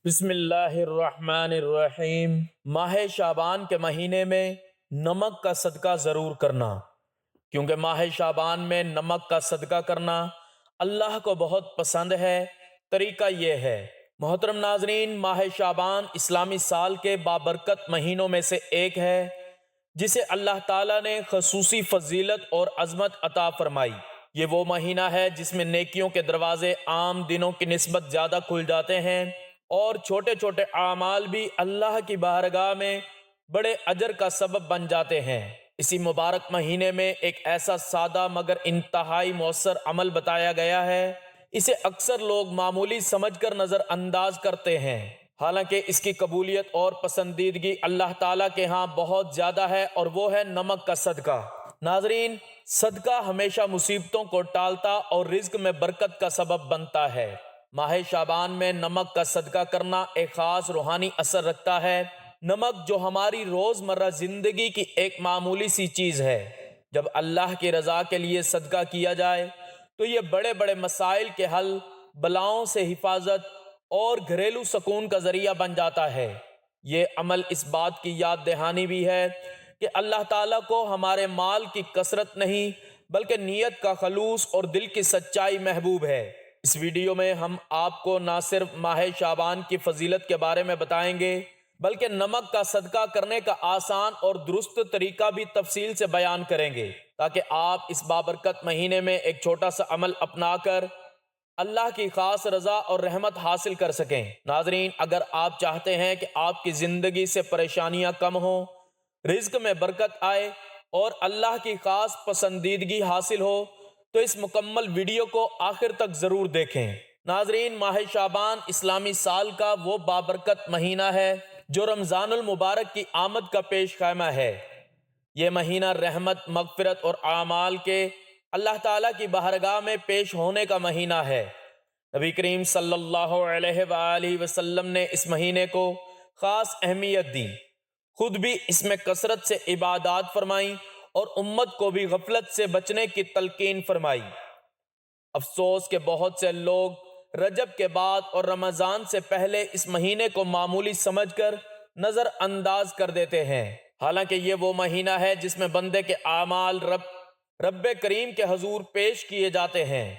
بسم اللہ الرحمن الرحیم۔ ماہ شعبان کے مہینے میں نمک کا صدقہ ضرور کرنا، کیونکہ ماہ شعبان میں نمک کا صدقہ کرنا اللہ کو بہت پسند ہے۔ طریقہ یہ ہے، محترم ناظرین، ماہ شعبان اسلامی سال کے بابرکت مہینوں میں سے ایک ہے جسے اللہ تعالیٰ نے خصوصی فضیلت اور عظمت عطا فرمائی۔ یہ وہ مہینہ ہے جس میں نیکیوں کے دروازے عام دنوں کی نسبت زیادہ کھل جاتے ہیں اور چھوٹے چھوٹے اعمال بھی اللہ کی بارگاہ میں بڑے اجر کا سبب بن جاتے ہیں۔ اسی مبارک مہینے میں ایک ایسا سادہ مگر انتہائی مؤثر عمل بتایا گیا ہے، اسے اکثر لوگ معمولی سمجھ کر نظر انداز کرتے ہیں، حالانکہ اس کی قبولیت اور پسندیدگی اللہ تعالیٰ کے ہاں بہت زیادہ ہے، اور وہ ہے نمک کا صدقہ۔ ناظرین، صدقہ ہمیشہ مصیبتوں کو ٹالتا اور رزق میں برکت کا سبب بنتا ہے۔ ماہ شعبان میں نمک کا صدقہ کرنا ایک خاص روحانی اثر رکھتا ہے۔ نمک جو ہماری روزمرہ زندگی کی ایک معمولی سی چیز ہے، جب اللہ کی رضا کے لیے صدقہ کیا جائے تو یہ بڑے بڑے مسائل کے حل، بلاؤں سے حفاظت اور گھریلو سکون کا ذریعہ بن جاتا ہے۔ یہ عمل اس بات کی یاد دہانی بھی ہے کہ اللہ تعالیٰ کو ہمارے مال کی کثرت نہیں بلکہ نیت کا خلوص اور دل کی سچائی محبوب ہے۔ اس ویڈیو میں ہم آپ کو نہ صرف ماہ شعبان کی فضیلت کے بارے میں بتائیں گے بلکہ نمک کا صدقہ کرنے کا آسان اور درست طریقہ بھی تفصیل سے بیان کریں گے، تاکہ آپ اس بابرکت مہینے میں ایک چھوٹا سا عمل اپنا کر اللہ کی خاص رضا اور رحمت حاصل کر سکیں۔ ناظرین، اگر آپ چاہتے ہیں کہ آپ کی زندگی سے پریشانیاں کم ہوں، رزق میں برکت آئے اور اللہ کی خاص پسندیدگی حاصل ہو، تو اس مکمل ویڈیو کو آخر تک ضرور دیکھیں۔ ناظرین، ماہ شعبان اسلامی سال کا وہ بابرکت مہینہ ہے جو رمضان المبارک کی آمد کا پیش خیمہ ہے۔ یہ مہینہ رحمت، مغفرت اور اعمال کے اللہ تعالیٰ کی بارگاہ میں پیش ہونے کا مہینہ ہے۔ نبی کریم صلی اللہ علیہ وآلہ وسلم نے اس مہینے کو خاص اہمیت دی، خود بھی اس میں کثرت سے عبادات فرمائیں اور امت کو بھی غفلت سے بچنے کی تلقین فرمائی۔ افسوس کہ بہت سے لوگ رجب کے بعد اور رمضان سے پہلے اس مہینے کو معمولی سمجھ کر نظر انداز کر دیتے ہیں، حالانکہ یہ وہ مہینہ ہے جس میں بندے کے اعمال رب کریم کے حضور پیش کیے جاتے ہیں۔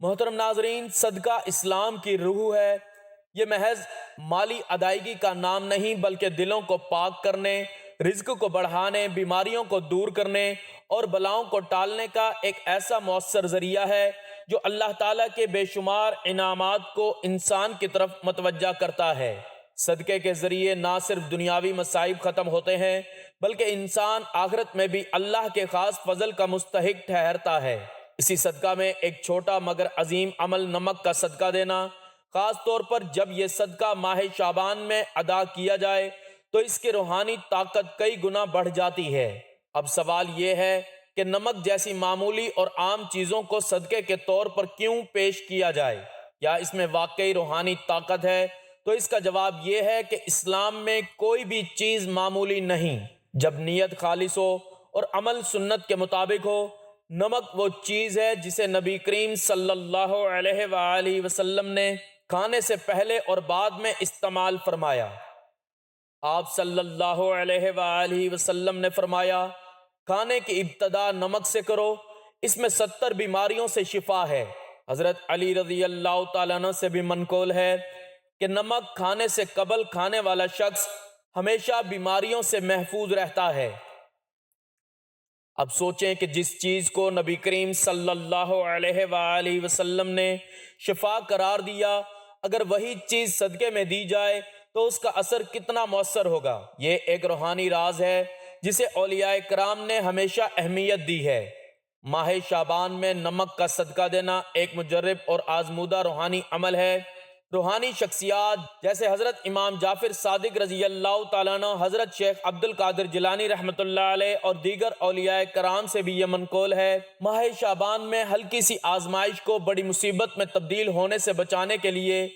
محترم ناظرین، صدقہ اسلام کی روح ہے۔ یہ محض مالی ادائیگی کا نام نہیں بلکہ دلوں کو پاک کرنے، رزق کو بڑھانے، بیماریوں کو دور کرنے اور بلاؤں کو ٹالنے کا ایک ایسا مؤثر ذریعہ ہے جو اللہ تعالیٰ کے بے شمار انعامات کو انسان کی طرف متوجہ کرتا ہے۔ صدقے کے ذریعے نہ صرف دنیاوی مصائب ختم ہوتے ہیں بلکہ انسان آخرت میں بھی اللہ کے خاص فضل کا مستحق ٹھہرتا ہے۔ اسی صدقہ میں ایک چھوٹا مگر عظیم عمل نمک کا صدقہ دینا، خاص طور پر جب یہ صدقہ ماہ شعبان میں ادا کیا جائے تو اس کی روحانی طاقت کئی گنا بڑھ جاتی ہے۔ اب سوال یہ ہے کہ نمک جیسی معمولی اور عام چیزوں کو صدقے کے طور پر کیوں پیش کیا جائے؟ یا اس میں واقعی روحانی طاقت ہے؟ تو اس کا جواب یہ ہے کہ اسلام میں کوئی بھی چیز معمولی نہیں جب نیت خالص ہو اور عمل سنت کے مطابق ہو۔ نمک وہ چیز ہے جسے نبی کریم صلی اللہ علیہ وآلہ وسلم نے کھانے سے پہلے اور بعد میں استعمال فرمایا۔ آپ صلی اللہ علیہ وآلہ وسلم نے فرمایا، کھانے کی ابتدا نمک سے کرو، اس میں 70 بیماریوں سے شفا ہے۔ حضرت علی رضی اللہ تعالیٰ عنہ سے بھی منقول ہے کہ نمک کھانے سے قبل کھانے والا شخص ہمیشہ بیماریوں سے محفوظ رہتا ہے۔ اب سوچیں کہ جس چیز کو نبی کریم صلی اللہ علیہ وآلہ وسلم نے شفا قرار دیا، اگر وہی چیز صدقے میں دی جائے تو اس کا اثر کتنا مؤثر ہوگا۔ یہ ایک روحانی راز ہے جسے اولیاء کرام نے ہمیشہ اہمیت دی ہے۔ ماہ شعبان میں نمک کا صدقہ دینا ایک مجرب اور آزمودہ روحانی عمل ہے۔ روحانی شخصیات جیسے حضرت امام جعفر صادق رضی اللہ تعالیٰ عنہ، حضرت شیخ عبد القادر جیلانی رحمۃ اللہ علیہ اور دیگر اولیاء کرام سے بھی یہ منقول ہے، ماہ شعبان میں ہلکی سی آزمائش کو بڑی مصیبت میں تبدیل ہونے سے بچانے کے لیے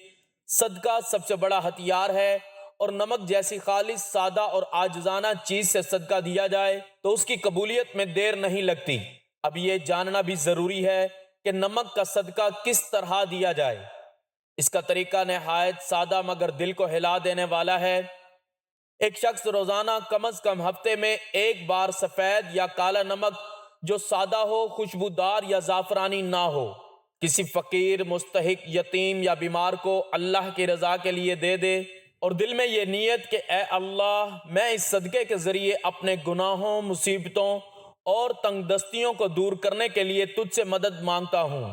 صدقہ سب سے بڑا ہتھیار ہے، اور نمک جیسی خالص، سادہ اور عاجزانہ چیز سے صدقہ دیا جائے تو اس کی قبولیت میں دیر نہیں لگتی۔ اب یہ جاننا بھی ضروری ہے کہ نمک کا صدقہ کس طرح دیا جائے۔ اس کا طریقہ نہایت سادہ مگر دل کو ہلا دینے والا ہے۔ ایک شخص روزانہ کم از کم ہفتے میں ایک بار سفید یا کالا نمک جو سادہ ہو، خوشبودار یا زعفرانی نہ ہو، کسی فقیر، مستحق، یتیم یا بیمار کو اللہ کی رضا کے لیے دے دے، اور دل میں یہ نیت کہ اے اللہ، میں اس صدقے کے ذریعے اپنے گناہوں، مصیبتوں اور تنگ دستیوں کو دور کرنے کے لیے تجھ سے مدد مانگتا ہوں،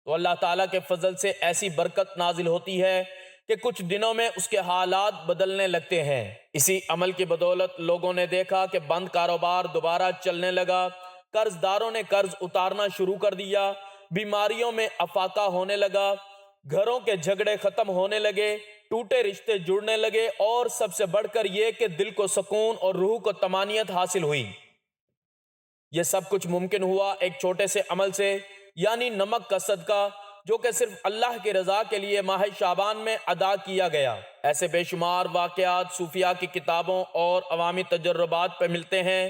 تو اللہ تعالیٰ کے فضل سے ایسی برکت نازل ہوتی ہے کہ کچھ دنوں میں اس کے حالات بدلنے لگتے ہیں۔ اسی عمل کی بدولت لوگوں نے دیکھا کہ بند کاروبار دوبارہ چلنے لگا، قرض داروں نے قرض اتارنا شروع کر دیا، بیماریوں میں افاقہ ہونے لگا، گھروں کے جھگڑے ختم ہونے لگے، ٹوٹے رشتے جڑنے لگے، اور سب سے بڑھ کر یہ کہ دل کو سکون اور روح کو طمانینت حاصل ہوئی۔ یہ سب کچھ ممکن ہوا ایک چھوٹے سے عمل سے، یعنی نمک کا صدقہ، جو کہ صرف اللہ کی رضا کے لیے ماہ شعبان میں ادا کیا گیا۔ ایسے بے شمار واقعات صوفیاء کی کتابوں اور عوامی تجربات پہ ملتے ہیں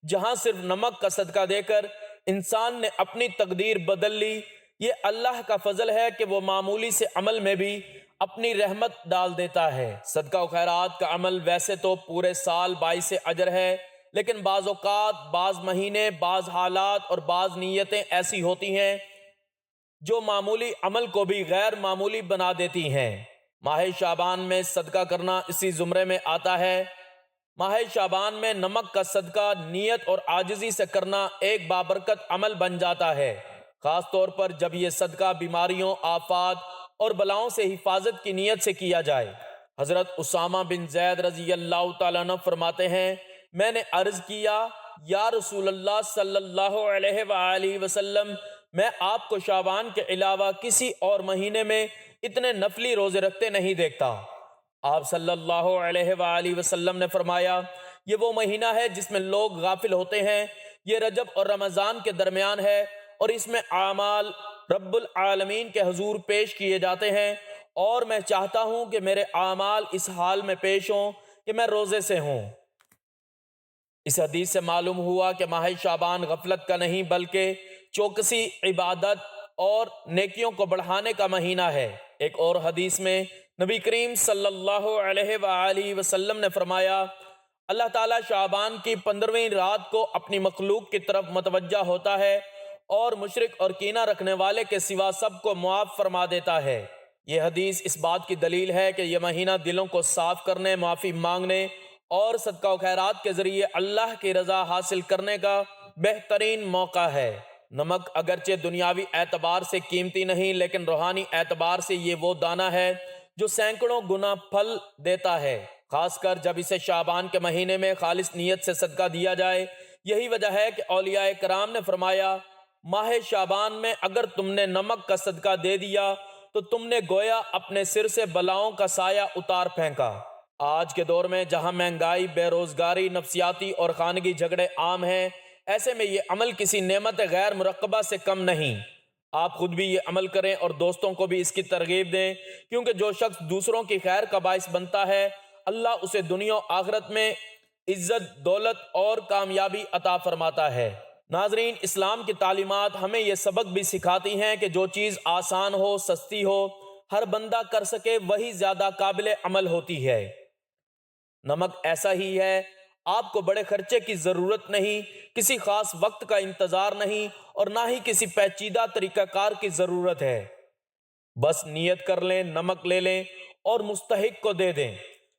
جہاں صرف نمک کا صدقہ دے کر انسان نے اپنی تقدیر بدل لی۔ یہ اللہ کا فضل ہے کہ وہ معمولی سے عمل میں بھی اپنی رحمت ڈال دیتا ہے۔ صدقہ و خیرات کا عمل ویسے تو پورے سال باعث اجر ہے، لیکن بعض اوقات، بعض مہینے، بعض حالات اور بعض نیتیں ایسی ہوتی ہیں جو معمولی عمل کو بھی غیر معمولی بنا دیتی ہیں۔ ماہ شعبان میں صدقہ کرنا اسی زمرے میں آتا ہے۔ ماہ شعبان میں نمک کا صدقہ نیت اور عاجزی سے کرنا ایک بابرکت عمل بن جاتا ہے، خاص طور پر جب یہ صدقہ بیماریوں، آفات اور بلاؤں سے حفاظت کی نیت سے کیا جائے۔ حضرت اسامہ بن زید رضی اللہ تعالیٰ عنہ فرماتے ہیں، میں نے عرض کیا، یا رسول اللہ صلی اللہ علیہ وآلہ وسلم، میں آپ کو شعبان کے علاوہ کسی اور مہینے میں اتنے نفلی روزے رکھتے نہیں دیکھتا۔ آپ صلی اللہ علیہ وآلہ وسلم نے فرمایا، یہ وہ مہینہ ہے جس میں لوگ غافل ہوتے ہیں، یہ رجب اور رمضان کے درمیان ہے، اور اس میں اعمال رب العالمین کے حضور پیش کیے جاتے ہیں، اور میں چاہتا ہوں کہ میرے اعمال اس حال میں پیش ہوں کہ میں روزے سے ہوں۔ اس حدیث سے معلوم ہوا کہ ماہ شعبان غفلت کا نہیں بلکہ چوکسی، عبادت اور نیکیوں کو بڑھانے کا مہینہ ہے۔ ایک اور حدیث میں نبی کریم صلی اللہ علیہ وآلہ وسلم نے فرمایا، اللہ تعالیٰ شعبان کی 15ویں رات کو اپنی مخلوق کی طرف متوجہ ہوتا ہے اور مشرک اور کینہ رکھنے والے کے سوا سب کو معاف فرما دیتا ہے۔ یہ حدیث اس بات کی دلیل ہے کہ یہ مہینہ دلوں کو صاف کرنے، معافی مانگنے اور صدقہ و خیرات کے ذریعے اللہ کی رضا حاصل کرنے کا بہترین موقع ہے۔ نمک اگرچہ دنیاوی اعتبار سے قیمتی نہیں، لیکن روحانی اعتبار سے یہ وہ دانہ ہے جو سینکڑوں گنا پھل دیتا ہے، خاص کر جب اسے شعبان کے مہینے میں خالص نیت سے صدقہ دیا جائے۔ یہی وجہ ہے کہ اولیاء کرام نے فرمایا، ماہ شعبان میں اگر تم نے نمک کا صدقہ دے دیا تو تم نے گویا اپنے سر سے بلاؤں کا سایہ اتار پھینکا۔ آج کے دور میں جہاں مہنگائی، بے روزگاری، نفسیاتی اور خانگی جھگڑے عام ہیں، ایسے میں یہ عمل کسی نعمت غیر مرقبہ سے کم نہیں۔ آپ خود بھی یہ عمل کریں اور دوستوں کو بھی اس کی ترغیب دیں، کیونکہ جو شخص دوسروں کی خیر کا باعث بنتا ہے، اللہ اسے دنیا و آخرت میں عزت، دولت اور کامیابی عطا فرماتا ہے۔ ناظرین، اسلام کی تعلیمات ہمیں یہ سبق بھی سکھاتی ہیں کہ جو چیز آسان ہو، سستی ہو، ہر بندہ کر سکے، وہی زیادہ قابل عمل ہوتی ہے۔ نمک ایسا ہی ہے، آپ کو بڑے خرچے کی ضرورت نہیں، کسی خاص وقت کا انتظار نہیں، اور نہ ہی کسی پیچیدہ طریقہ کار کی ضرورت ہے۔ بس نیت کر لیں، نمک لے لیں اور مستحق کو دے دیں،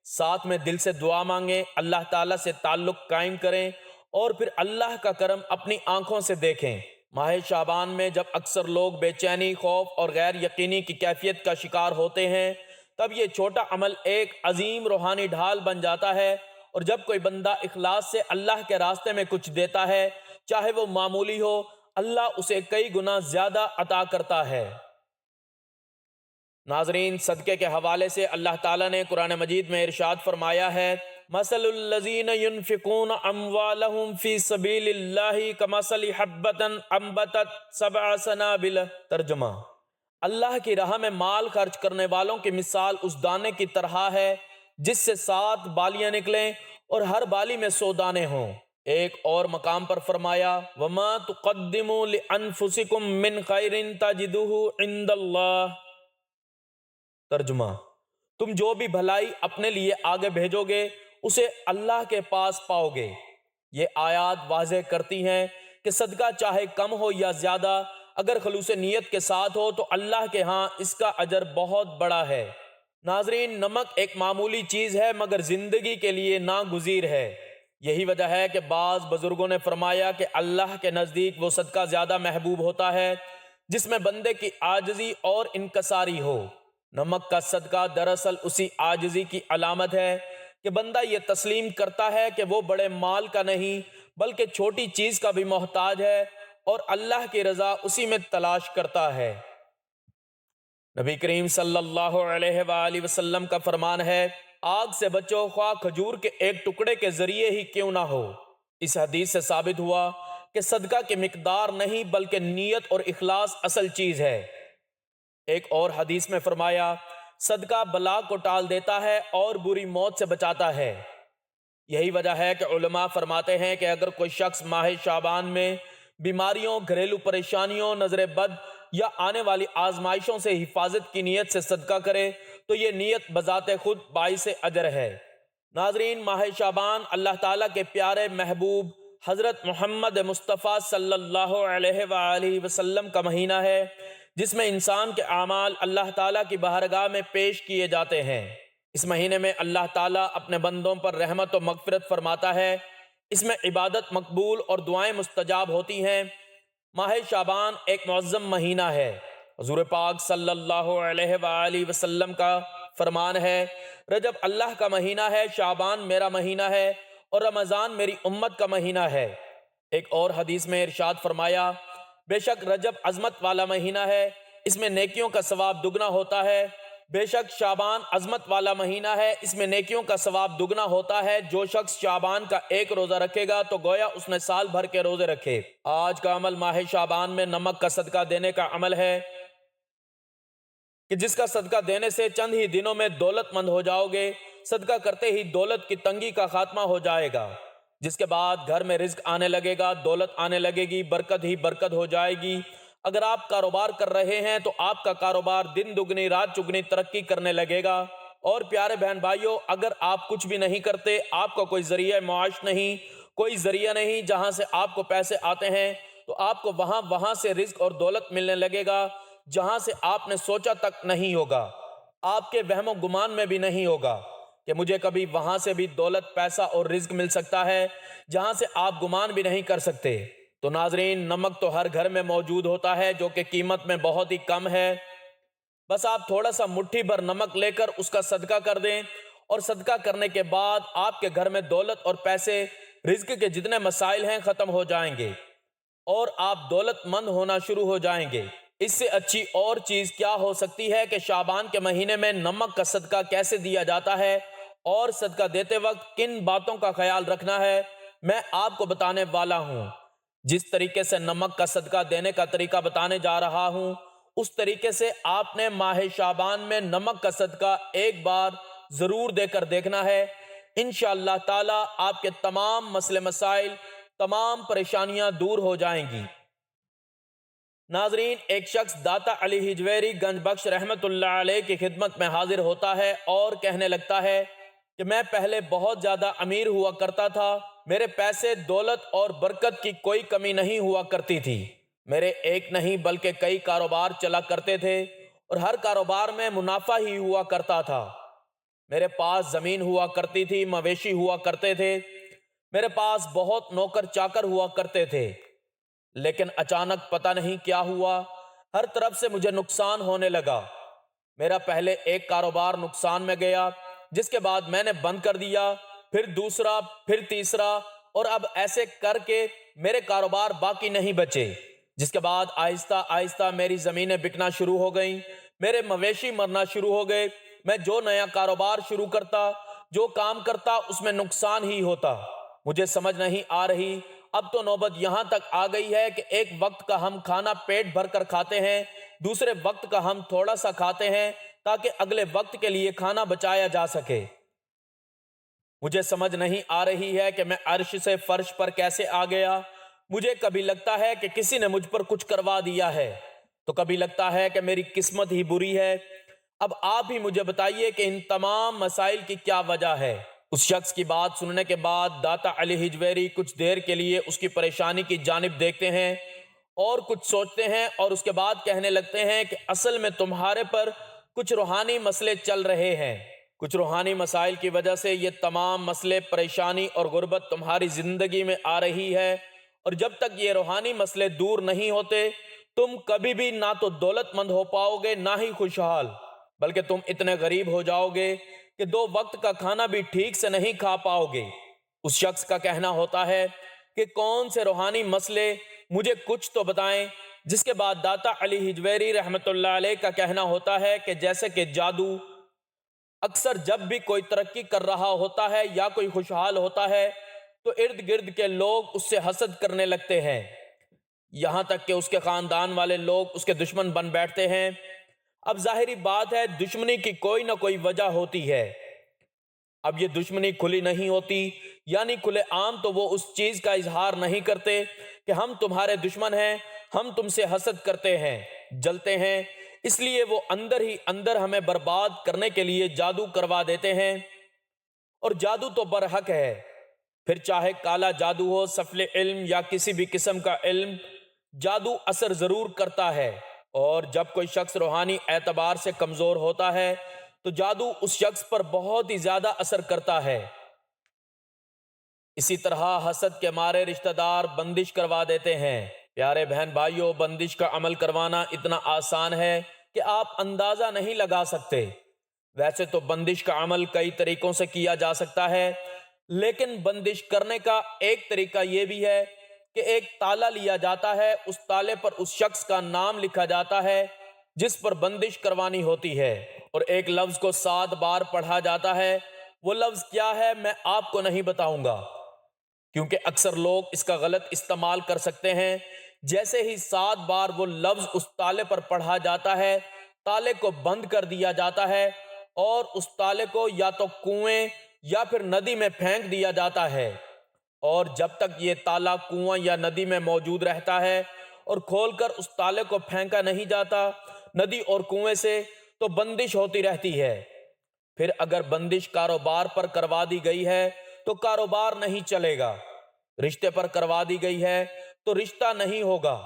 ساتھ میں دل سے دعا مانگیں، اللہ تعالیٰ سے تعلق قائم کریں، اور پھر اللہ کا کرم اپنی آنکھوں سے دیکھیں۔ ماہ شعبان میں جب اکثر لوگ بے چینی، خوف اور غیر یقینی کی کیفیت کا شکار ہوتے ہیں، تب یہ چھوٹا عمل ایک عظیم روحانی ڈھال بن جاتا ہے، اور جب کوئی بندہ اخلاص سے اللہ کے راستے میں کچھ دیتا ہے، چاہے وہ معمولی ہو، اللہ اسے کئی گنا زیادہ عطا کرتا ہے۔ ناظرین، صدقے کے حوالے سے اللہ تعالیٰ نے قرآن مجید میں ارشاد فرمایا ہے، مثل الذین ينفقون اموالهم فی سبیل اللہ کمثل حبۃ انبتت سبع سنابل۔ ترجمہ: اللہ کی راہ میں مال خرچ کرنے والوں کی مثال اس دانے کی طرح ہے جس سے 7 بالیاں نکلیں اور ہر بالی میں 100 دانے ہوں۔ ایک اور مقام پر فرمایا، وَمَا تُقَدِّمُوا لِأَنفُسِكُم مِّن خَيْرٍ تَجِدُوهُ عِندَ اللَّهِ۔ ترجمہ: تم جو بھی بھلائی اپنے لیے آگے بھیجو گے اسے اللہ کے پاس پاؤ گے۔ یہ آیات واضح کرتی ہیں کہ صدقہ چاہے کم ہو یا زیادہ، اگر خلوص نیت کے ساتھ ہو تو اللہ کے ہاں اس کا اجر بہت بڑا ہے۔ ناظرین، نمک ایک معمولی چیز ہے مگر زندگی کے لیے ناگزیر ہے۔ یہی وجہ ہے کہ بعض بزرگوں نے فرمایا کہ اللہ کے نزدیک وہ صدقہ زیادہ محبوب ہوتا ہے جس میں بندے کی عاجزی اور انکساری ہو۔ نمک کا صدقہ دراصل اسی عاجزی کی علامت ہے کہ بندہ یہ تسلیم کرتا ہے کہ وہ بڑے مال کا نہیں بلکہ چھوٹی چیز کا بھی محتاج ہے اور اللہ کی رضا اسی میں تلاش کرتا ہے۔ نبی کریم صلی اللہ علیہ وآلہ وسلم کا فرمان ہے، آگ سے بچو خواہ کھجور کے ایک ٹکڑے کے ذریعے ہی کیوں نہ ہو۔ اس حدیث سے ثابت ہوا کہ صدقہ کی مقدار نہیں بلکہ نیت اور اخلاص اصل چیز ہے۔ ایک اور حدیث میں فرمایا، صدقہ بلا کو ٹال دیتا ہے اور بری موت سے بچاتا ہے۔ یہی وجہ ہے کہ علماء فرماتے ہیں کہ اگر کوئی شخص ماہ شعبان میں بیماریوں، گھریلو پریشانیوں، نظر بد یا آنے والی آزمائشوں سے حفاظت کی نیت سے صدقہ کرے تو یہ نیت بذات خود باعث اجر ہے۔ ناظرین، ماہ شعبان اللہ تعالیٰ کے پیارے محبوب حضرت محمد مصطفیٰ صلی اللہ علیہ وآلہ وسلم کا مہینہ ہے جس میں انسان کے اعمال اللہ تعالیٰ کی بارگاہ میں پیش کیے جاتے ہیں۔ اس مہینے میں اللہ تعالیٰ اپنے بندوں پر رحمت و مغفرت فرماتا ہے۔ اس میں عبادت مقبول اور دعائیں مستجاب ہوتی ہیں۔ ماہ شعبان ایک معظم مہینہ ہے۔ حضور پاک صلی اللہ علیہ وآلہ وسلم کا فرمان ہے، رجب اللہ کا مہینہ ہے، شعبان میرا مہینہ ہے اور رمضان میری امت کا مہینہ ہے۔ ایک اور حدیث میں ارشاد فرمایا، بے شک رجب عظمت والا مہینہ ہے، اس میں نیکیوں کا ثواب دگنا ہوتا ہے۔ بے شک شعبان عظمت والا مہینہ ہے، اس میں نیکیوں کا ثواب دگنا ہوتا ہے۔ جو شخص شعبان کا ایک روزہ رکھے گا تو گویا اس نے سال بھر کے روزے رکھے۔ آج کا عمل ماہ شعبان میں نمک کا صدقہ دینے کا عمل ہے کہ جس کا صدقہ دینے سے چند ہی دنوں میں دولت مند ہو جاؤ گے۔ صدقہ کرتے ہی دولت کی تنگی کا خاتمہ ہو جائے گا، جس کے بعد گھر میں رزق آنے لگے گا، دولت آنے لگے گی، برکت ہی برکت ہو جائے گی۔ اگر آپ کاروبار کر رہے ہیں تو آپ کا کاروبار دن دگنی رات چگنی ترقی کرنے لگے گا۔ اور پیارے بہن بھائیوں، اگر آپ کچھ بھی نہیں کرتے، آپ کا کوئی ذریعہ معاش نہیں، کوئی ذریعہ نہیں جہاں سے آپ کو پیسے آتے ہیں، تو آپ کو وہاں سے رزق اور دولت ملنے لگے گا جہاں سے آپ نے سوچا تک نہیں ہوگا۔ آپ کے وہم و گمان میں بھی نہیں ہوگا کہ مجھے کبھی وہاں سے بھی دولت، پیسہ اور رزق مل سکتا ہے جہاں سے آپ گمان بھی نہیں کر سکتے۔ تو ناظرین، نمک تو ہر گھر میں موجود ہوتا ہے جو کہ قیمت میں بہت ہی کم ہے۔ بس آپ تھوڑا سا مٹھی بھر نمک لے کر اس کا صدقہ کر دیں اور صدقہ کرنے کے بعد آپ کے گھر میں دولت اور پیسے، رزق کے جتنے مسائل ہیں ختم ہو جائیں گے اور آپ دولت مند ہونا شروع ہو جائیں گے۔ اس سے اچھی اور چیز کیا ہو سکتی ہے کہ شعبان کے مہینے میں نمک کا صدقہ کیسے دیا جاتا ہے اور صدقہ دیتے وقت کن باتوں کا خیال رکھنا ہے، میں آپ کو بتانے والا ہوں۔ جس طریقے سے نمک کا صدقہ دینے کا طریقہ بتانے جا رہا ہوں، اس طریقے سے آپ نے ماہ شعبان میں نمک کا صدقہ ایک بار ضرور دے کر دیکھنا ہے۔ انشاءاللہ تعالی آپ کے تمام مسئلے مسائل، تمام پریشانیاں دور ہو جائیں گی۔ ناظرین، ایک شخص داتا علی ہجویری گنج بخش رحمت اللہ علیہ کی خدمت میں حاضر ہوتا ہے اور کہنے لگتا ہے کہ میں پہلے بہت زیادہ امیر ہوا کرتا تھا، میرے پیسے، دولت اور برکت کی کوئی کمی نہیں ہوا کرتی تھی، میرے ایک نہیں بلکہ کئی کاروبار چلا کرتے تھے اور ہر کاروبار میں منافع ہی ہوا کرتا تھا، میرے پاس زمین ہوا کرتی تھی، مویشی ہوا کرتے تھے، میرے پاس بہت نوکر چاکر ہوا کرتے تھے، لیکن اچانک پتہ نہیں کیا ہوا، ہر طرف سے مجھے نقصان ہونے لگا۔ میرا پہلے ایک کاروبار نقصان میں گیا، جس کے بعد میں نے بند کر دیا، پھر دوسرا، پھر تیسرا، اور اب ایسے کر کے میرے کاروبار باقی نہیں بچے، جس کے بعد آہستہ آہستہ میری زمینیں بکنا شروع ہو گئیں، میرے مویشی مرنا شروع ہو گئے، میں جو نیا کاروبار شروع کرتا، جو کام کرتا، اس میں نقصان ہی ہوتا۔ مجھے سمجھ نہیں آ رہی، اب تو نوبت یہاں تک آ گئی ہے کہ ایک وقت کا ہم کھانا پیٹ بھر کر کھاتے ہیں، دوسرے وقت کا ہم تھوڑا سا کھاتے ہیں تاکہ اگلے وقت کے لیے کھانا بچایا جا سکے۔ مجھے سمجھ نہیں آ رہی ہے کہ میں عرش سے فرش پر کیسے آ گیا۔ مجھے کبھی لگتا ہے کہ کسی نے مجھ پر کچھ کروا دیا ہے، تو کبھی لگتا ہے کہ میری قسمت ہی بری ہے۔ اب آپ ہی مجھے بتائیے کہ ان تمام مسائل کی کیا وجہ ہے؟ اس شخص کی بات سننے کے بعد داتا علی حجویری کچھ دیر کے لیے اس کی پریشانی کی جانب دیکھتے ہیں اور کچھ سوچتے ہیں، اور اس کے بعد کہنے لگتے ہیں کہ اصل میں تمہارے پر کچھ روحانی مسئلے چل رہے ہیں۔ کچھ روحانی مسائل کی وجہ سے یہ تمام مسئلے، پریشانی اور غربت تمہاری زندگی میں آ رہی ہے، اور جب تک یہ روحانی مسئلے دور نہیں ہوتے تم کبھی بھی نہ تو دولت مند ہو پاؤ گے نہ ہی خوشحال، بلکہ تم اتنے غریب ہو جاؤ گے کہ 2 وقت کا کھانا بھی ٹھیک سے نہیں کھا پاؤ گے۔ اس شخص کا کہنا ہوتا ہے کہ کون سے روحانی مسئلے، مجھے کچھ تو بتائیں، جس کے بعد داتا علی حجویری رحمۃ اللہ علیہ کا کہنا ہوتا ہے کہ جیسے کہ جادو، اکثر جب بھی کوئی ترقی کر رہا ہوتا ہے یا کوئی خوشحال ہوتا ہے تو ارد گرد کے لوگ اس سے حسد کرنے لگتے ہیں، یہاں تک کہ اس کے خاندان والے لوگ اس کے دشمن بن بیٹھتے ہیں۔ اب ظاہری بات ہے دشمنی کی کوئی نہ کوئی وجہ ہوتی ہے۔ اب یہ دشمنی کھلی نہیں ہوتی، یعنی کھلے عام تو وہ اس چیز کا اظہار نہیں کرتے کہ ہم تمہارے دشمن ہیں، ہم تم سے حسد کرتے ہیں، جلتے ہیں، اس لیے وہ اندر ہی اندر ہمیں برباد کرنے کے لیے جادو کروا دیتے ہیں۔ اور جادو تو برحق ہے، پھر چاہے کالا جادو ہو، سفل علم یا کسی بھی قسم کا علم، جادو اثر ضرور کرتا ہے۔ اور جب کوئی شخص روحانی اعتبار سے کمزور ہوتا ہے تو جادو اس شخص پر بہت ہی زیادہ اثر کرتا ہے۔ اسی طرح حسد کے مارے رشتہ دار بندش کروا دیتے ہیں۔ پیارے بہن بھائیوں، بندش کا عمل کروانا اتنا آسان ہے کہ آپ اندازہ نہیں لگا سکتے۔ ویسے تو بندش کا عمل کئی طریقوں سے کیا جا سکتا ہے، لیکن بندش کرنے کا ایک طریقہ یہ بھی ہے کہ ایک تالا لیا جاتا ہے، اس تالے پر اس شخص کا نام لکھا جاتا ہے جس پر بندش کروانی ہوتی ہے، اور ایک لفظ کو 7 بار پڑھا جاتا ہے۔ وہ لفظ کیا ہے میں آپ کو نہیں بتاؤں گا، کیونکہ اکثر لوگ اس کا غلط استعمال کر سکتے ہیں۔ جیسے ہی 7 بار وہ لفظ اس تالے پر پڑھا جاتا ہے، تالے کو بند کر دیا جاتا ہے اور اس تالے کو یا تو کنویں یا پھر ندی میں پھینک دیا جاتا ہے، اور جب تک یہ تالا کنواں یا ندی میں موجود رہتا ہے اور کھول کر اس تالے کو پھینکا نہیں جاتا ندی اور کنویں سے، تو بندش ہوتی رہتی ہے۔ پھر اگر بندش کاروبار پر کروا دی گئی ہے تو کاروبار نہیں چلے گا، رشتے پر کروا دی گئی ہے تو رشتہ نہیں ہوگا،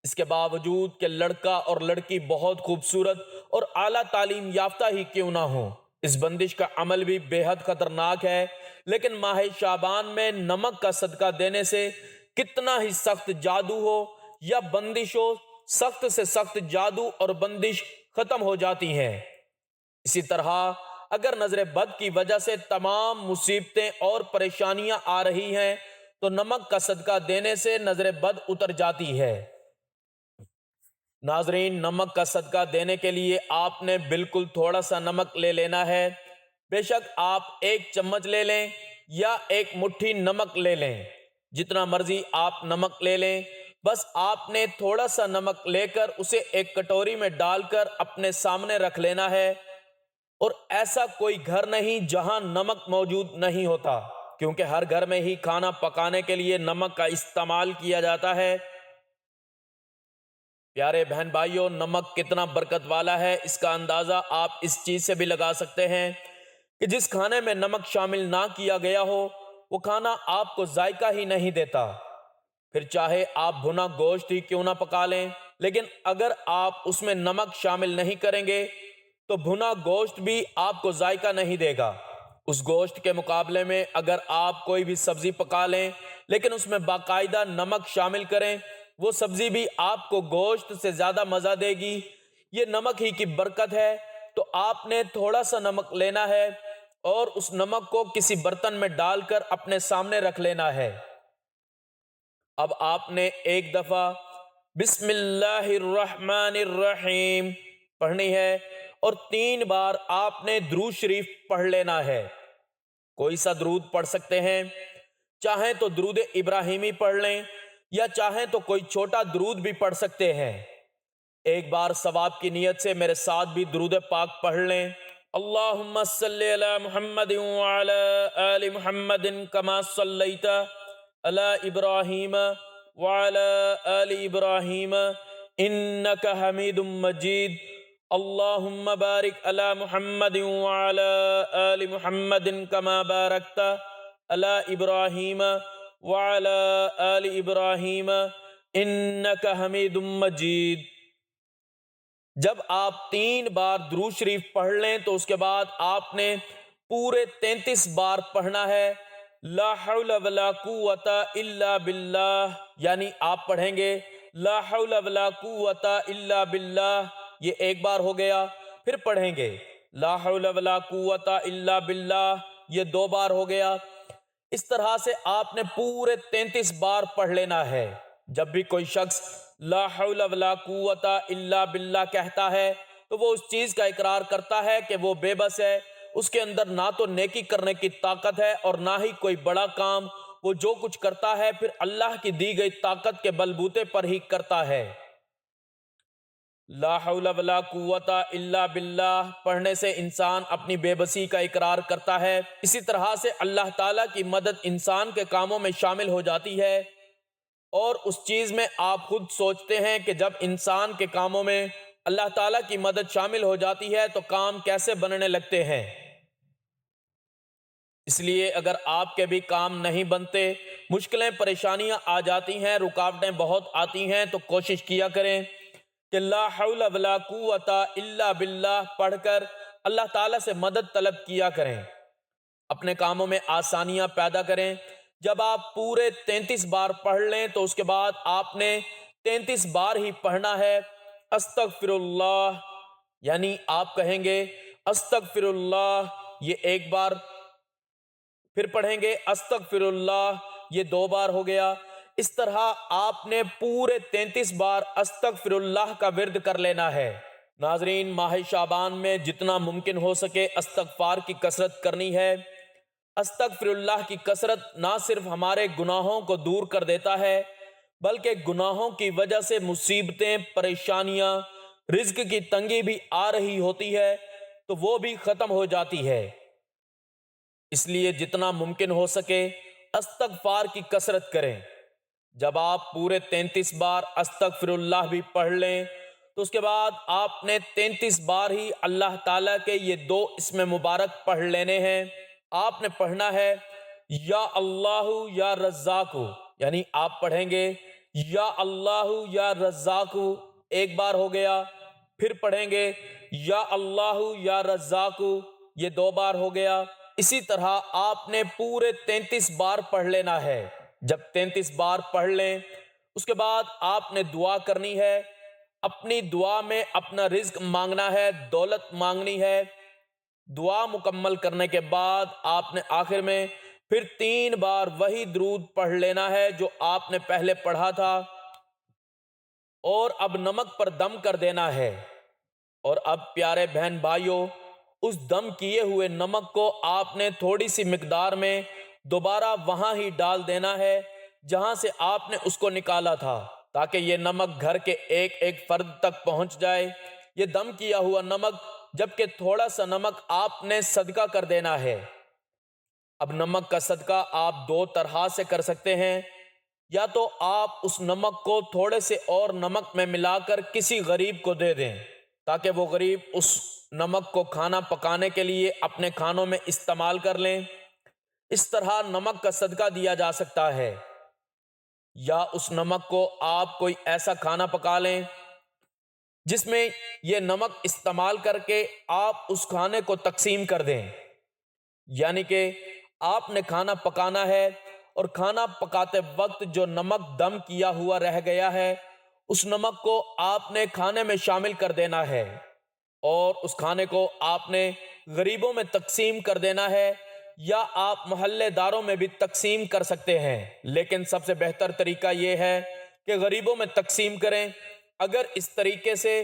اس کے باوجود کہ لڑکا اور لڑکی بہت خوبصورت اور اعلیٰ تعلیم یافتہ ہی کیوں نہ ہوں۔ اس بندش کا عمل بھی بے حد خطرناک ہے، لیکن ماہ شعبان میں نمک کا صدقہ دینے سے کتنا ہی سخت جادو ہو یا بندش ہو، سخت سے سخت جادو اور بندش ختم ہو جاتی ہیں۔ اسی طرح اگر نظر بد کی وجہ سے تمام مصیبتیں اور پریشانیاں آ رہی ہیں تو نمک کا صدقہ دینے سے نظر بد اتر جاتی ہے۔ ناظرین، نمک کا صدقہ دینے کے لیے آپ نے بالکل تھوڑا سا نمک لے لینا ہے، بے شک آپ 1 چمچ لے لیں یا 1 مٹھی نمک لے لیں، جتنا مرضی آپ نمک لے لیں، بس آپ نے تھوڑا سا نمک لے کر اسے ایک کٹوری میں ڈال کر اپنے سامنے رکھ لینا ہے، اور ایسا کوئی گھر نہیں جہاں نمک موجود نہیں ہوتا، کیونکہ ہر گھر میں ہی کھانا پکانے کے لیے نمک کا استعمال کیا جاتا ہے۔ پیارے بہن بھائیوں، نمک کتنا برکت والا ہے اس کا اندازہ آپ اس چیز سے بھی لگا سکتے ہیں کہ جس کھانے میں نمک شامل نہ کیا گیا ہو وہ کھانا آپ کو ذائقہ ہی نہیں دیتا، پھر چاہے آپ بھنا گوشت ہی کیوں نہ پکا لیں، لیکن اگر آپ اس میں نمک شامل نہیں کریں گے تو بھنا گوشت بھی آپ کو ذائقہ نہیں دے گا۔ اس گوشت کے مقابلے میں اگر آپ کوئی بھی سبزی پکا لیں لیکن اس میں باقاعدہ نمک شامل کریں، وہ سبزی بھی آپ کو گوشت سے زیادہ مزہ دے گی۔ یہ نمک ہی کی برکت ہے۔ تو آپ نے تھوڑا سا نمک لینا ہے اور اس نمک کو کسی برتن میں ڈال کر اپنے سامنے رکھ لینا ہے۔ اب آپ نے 1 دفعہ بسم اللہ الرحمن الرحیم پڑھنی ہے اور 3 بار آپ نے درود شریف پڑھ لینا ہے۔ کوئی سا درود پڑھ سکتے ہیں، چاہیں تو درود ابراہیمی پڑھ لیں یا چاہیں تو کوئی چھوٹا درود بھی پڑھ سکتے ہیں۔ ایک بار ثواب کی نیت سے میرے ساتھ بھی درود پاک پڑھ لیں۔ اللہم صلی علی محمد وعلی آل محمد کما صلیت علی ابراہیم وعلی آل ابراہیم انک حمید مجید۔ اللهم بارك على محمد وعلى آل محمد كما باركت على إبراهيم وعلى آل إبراهيم إنك حميد مجيد۔ جب آپ 3 بار درود شریف پڑھ لیں تو اس کے بعد آپ نے پورے 33 بار پڑھنا ہے لا حول ولا قوت الا باللہ، یعنی آپ پڑھیں گے لا حول ولا قوت الا باللہ، یہ ایک بار ہو گیا، پھر پڑھیں گے لا حول ولا قوت الا باللہ، یہ 2 بار ہو گیا۔ اس طرح سے آپ نے پورے 33 بار پڑھ لینا ہے۔ جب بھی کوئی شخص لا حول ولا قوت الا باللہ کہتا ہے تو وہ اس چیز کا اقرار کرتا ہے کہ وہ بے بس ہے، اس کے اندر نہ تو نیکی کرنے کی طاقت ہے اور نہ ہی کوئی بڑا کام، وہ جو کچھ کرتا ہے پھر اللہ کی دی گئی طاقت کے بلبوتے پر ہی کرتا ہے۔ لا حول ولا قوت الا باللہ پڑھنے سے انسان اپنی بے بسی کا اقرار کرتا ہے۔ اسی طرح سے اللہ تعالیٰ کی مدد انسان کے کاموں میں شامل ہو جاتی ہے، اور اس چیز میں آپ خود سوچتے ہیں کہ جب انسان کے کاموں میں اللہ تعالیٰ کی مدد شامل ہو جاتی ہے تو کام کیسے بننے لگتے ہیں۔ اس لیے اگر آپ کے بھی کام نہیں بنتے، مشکلیں پریشانیاں آ جاتی ہیں، رکاوٹیں بہت آتی ہیں، تو کوشش کیا کریں کہ لا حول ولا قوت الا باللہ پڑھ کر اللہ تعالیٰ سے مدد طلب کیا کریں، اپنے کاموں میں آسانیاں پیدا کریں۔ جب آپ پورے 33 بار پڑھ لیں تو اس کے بعد آپ نے 33 بار ہی پڑھنا ہے استغفر اللہ، یعنی آپ کہیں گے استغفر اللہ، یہ ایک بار، پھر پڑھیں گے استغفر اللہ، یہ 2 بار ہو گیا۔ اس طرح آپ نے پورے 33 بار استغفر اللہ کا ورد کر لینا ہے۔ ناظرین، ماہ شعبان میں جتنا ممکن ہو سکے استغفار کی کثرت کرنی ہے۔ استغفر اللہ کی کثرت نہ صرف ہمارے گناہوں کو دور کر دیتا ہے، بلکہ گناہوں کی وجہ سے مصیبتیں، پریشانیاں، رزق کی تنگی بھی آ رہی ہوتی ہے تو وہ بھی ختم ہو جاتی ہے۔ اس لیے جتنا ممکن ہو سکے استغفار کی کثرت کریں۔ جب آپ پورے 33 بار استغفر اللہ بھی پڑھ لیں تو اس کے بعد آپ نے 33 بار ہی اللہ تعالیٰ کے یہ 2 اسم مبارک پڑھ لینے ہیں۔ آپ نے پڑھنا ہے یا اللہ یا رزاق، یعنی آپ پڑھیں گے یا اللہ یا رزاق، ایک بار ہو گیا، پھر پڑھیں گے یا اللہ یا رزاق، یہ 2 بار ہو گیا۔ اسی طرح آپ نے پورے 33 بار پڑھ لینا ہے۔ جب 33 بار پڑھ لیں اس کے بعد آپ نے دعا کرنی ہے، اپنی دعا میں اپنا رزق مانگنا ہے، دولت مانگنی ہے۔ دعا مکمل کرنے کے بعد آپ نے آخر میں پھر 3 بار وہی درود پڑھ لینا ہے جو آپ نے پہلے پڑھا تھا، اور اب نمک پر دم کر دینا ہے۔ اور اب پیارے بہن بھائیوں، اس دم کیے ہوئے نمک کو آپ نے تھوڑی سی مقدار میں دوبارہ وہاں ہی ڈال دینا ہے جہاں سے آپ نے اس کو نکالا تھا، تاکہ یہ نمک گھر کے ایک ایک فرد تک پہنچ جائے۔ یہ دم کیا ہوا نمک، جبکہ تھوڑا سا نمک آپ نے صدقہ کر دینا ہے۔ اب نمک کا صدقہ آپ 2 طرح سے کر سکتے ہیں، یا تو آپ اس نمک کو تھوڑے سے اور نمک میں ملا کر کسی غریب کو دے دیں تاکہ وہ غریب اس نمک کو کھانا پکانے کے لیے اپنے کھانوں میں استعمال کر لیں۔ اس طرح نمک کا صدقہ دیا جا سکتا ہے، یا اس نمک کو آپ کوئی ایسا کھانا پکا لیں جس میں یہ نمک استعمال کر کے آپ اس کھانے کو تقسیم کر دیں، یعنی کہ آپ نے کھانا پکانا ہے اور کھانا پکاتے وقت جو نمک دم کیا ہوا رہ گیا ہے اس نمک کو آپ نے کھانے میں شامل کر دینا ہے، اور اس کھانے کو آپ نے غریبوں میں تقسیم کر دینا ہے، یا آپ محلے داروں میں بھی تقسیم کر سکتے ہیں، لیکن سب سے بہتر طریقہ یہ ہے کہ غریبوں میں تقسیم کریں۔ اگر اس طریقے سے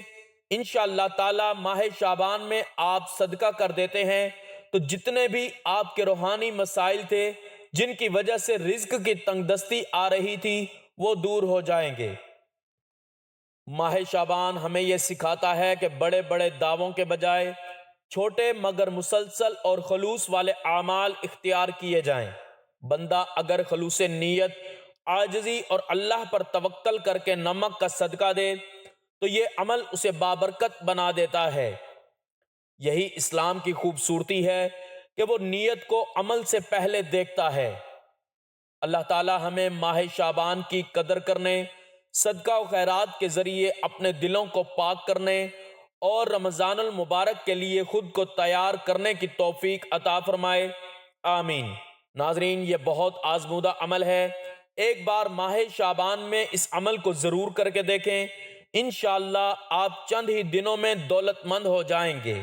انشاءاللہ تعالی ماہ شعبان میں آپ صدقہ کر دیتے ہیں تو جتنے بھی آپ کے روحانی مسائل تھے جن کی وجہ سے رزق کی تنگ دستی آ رہی تھی وہ دور ہو جائیں گے۔ ماہ شعبان ہمیں یہ سکھاتا ہے کہ بڑے بڑے دعووں کے بجائے چھوٹے مگر مسلسل اور خلوص والے اعمال اختیار کیے جائیں۔ بندہ اگر خلوص نیت، عاجزی اور اللہ پر توکل کر کے نمک کا صدقہ دے تو یہ عمل اسے بابرکت بنا دیتا ہے۔ یہی اسلام کی خوبصورتی ہے کہ وہ نیت کو عمل سے پہلے دیکھتا ہے۔ اللہ تعالی ہمیں ماہ شعبان کی قدر کرنے، صدقہ و خیرات کے ذریعے اپنے دلوں کو پاک کرنے اور رمضان المبارک کے لیے خود کو تیار کرنے کی توفیق عطا فرمائے، آمین۔ ناظرین، یہ بہت آزمودہ عمل ہے، ایک بار ماہ شعبان میں اس عمل کو ضرور کر کے دیکھیں، انشاءاللہ آپ چند ہی دنوں میں دولت مند ہو جائیں گے۔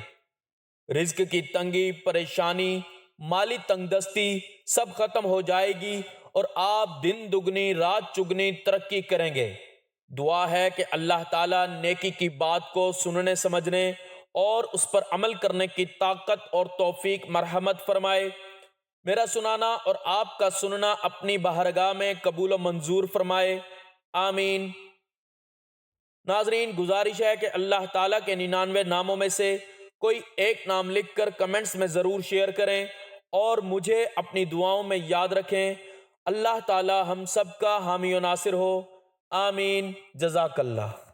رزق کی تنگی، پریشانی، مالی تنگ دستی سب ختم ہو جائے گی اور آپ دن دگنی رات چگنی ترقی کریں گے۔ دعا ہے کہ اللہ تعالیٰ نیکی کی بات کو سننے سمجھنے اور اس پر عمل کرنے کی طاقت اور توفیق مرحمت فرمائے۔ میرا سنانا اور آپ کا سننا اپنی بارگاہ میں قبول و منظور فرمائے، آمین۔ ناظرین، گزارش ہے کہ اللہ تعالیٰ کے 99 ناموں میں سے کوئی ایک نام لکھ کر کمنٹس میں ضرور شیئر کریں اور مجھے اپنی دعاؤں میں یاد رکھیں۔ اللہ تعالیٰ ہم سب کا حامی و ناصر ہو، آمین۔ جزاک اللہ۔